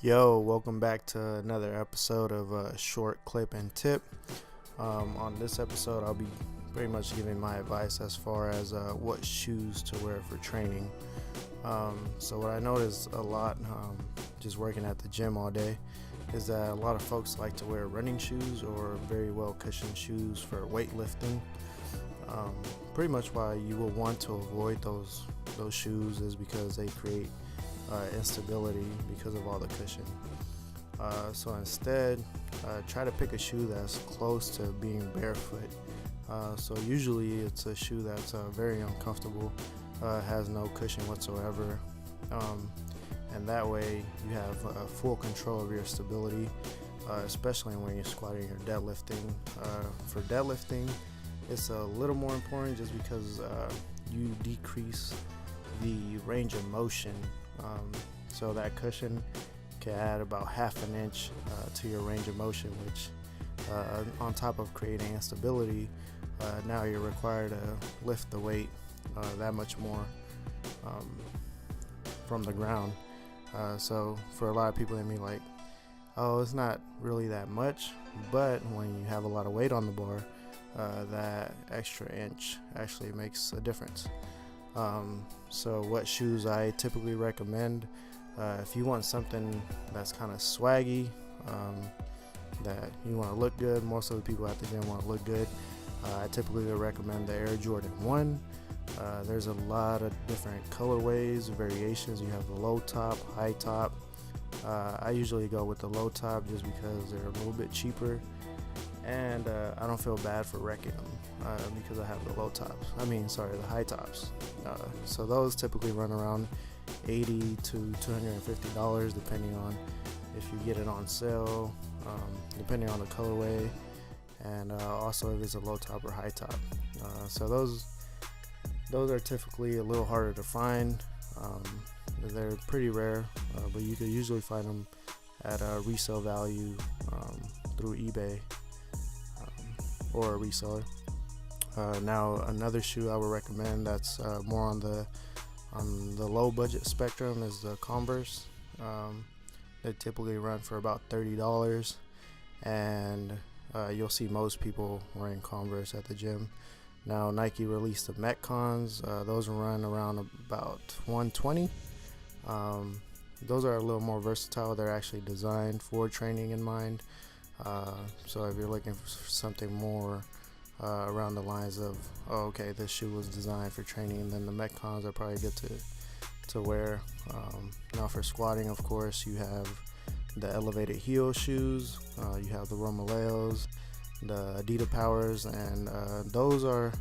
Yo, welcome back to another episode of Short Clip and Tip. On this episode, I'll be pretty much giving my advice as far as what shoes to wear for training. So what I noticed a lot just working at the gym all day is that a lot of folks like to wear running shoes or very well cushioned shoes for weightlifting. Pretty much why you will want to avoid those shoes is because they create instability because of all the cushion. So instead, try to pick a shoe that's close to being barefoot. So usually it's a shoe that's very uncomfortable, has no cushion whatsoever, and that way you have full control of your stability, especially when you're squatting or deadlifting. For deadlifting, it's a little more important just because you decrease the range of motion. So that cushion can add about half an inch to your range of motion, which on top of creating instability, now you're required to lift the weight that much more from the ground. So for a lot of people, they may be like, oh, it's not really that much, but when you have a lot of weight on the bar, that extra inch actually makes a difference. So what shoes I typically recommend, if you want something that's kind of swaggy, that you want to look good, most of the people at the gym want to look good, I typically recommend the Air Jordan 1. There's a lot of different colorways, variations. You have the low top, high top. I usually go with the low top just because they're a little bit cheaper, and I don't feel bad for wrecking them because I have the the high tops. So those typically run around $80 to $250 depending on if you get it on sale, depending on the colorway, and also if it's a low top or high top. So those are typically a little harder to find. They're pretty rare, but you could usually find them at a resale value through eBay or a reseller. Now another shoe I would recommend that's more on the low budget spectrum is the Converse. They typically run for about $30, and you'll see most people wearing Converse at the gym. Now Nike released the Metcons. Those run around about $120. Those are a little more versatile. They're actually designed for training in mind. So if you're looking for something more around the lines of, oh, okay, this shoe was designed for training, then the Metcons are probably good to wear. Now for squatting, of course, you have the elevated heel shoes. You have the Romaleos, the Adidas Powers, and those are,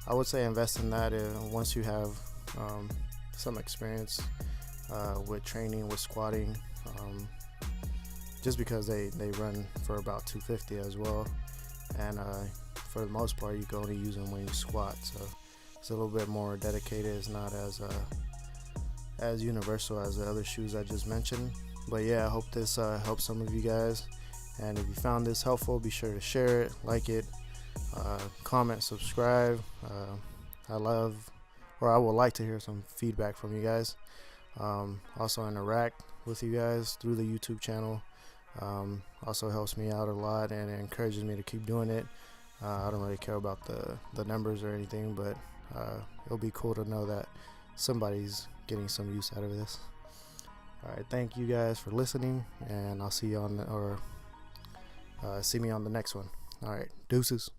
I would say, invest in that once you have some experience with training, with squatting, just because they run for about $250 as well, and for the most part you can only use them when you squat, so it's a little bit more dedicated. It's not as universal as the other shoes I just mentioned. But yeah, I hope this helps some of you guys, and if you found this helpful, be sure to share it, like it, comment, subscribe. I would like to hear some feedback from you guys. Also interact with you guys through the YouTube channel. Also helps me out a lot, and it encourages me to keep doing it. I don't really care about the numbers or anything, but it'll be cool to know that somebody's getting some use out of this. Alright, thank you guys for listening, and I'll see you see me on the next one. Alright, deuces.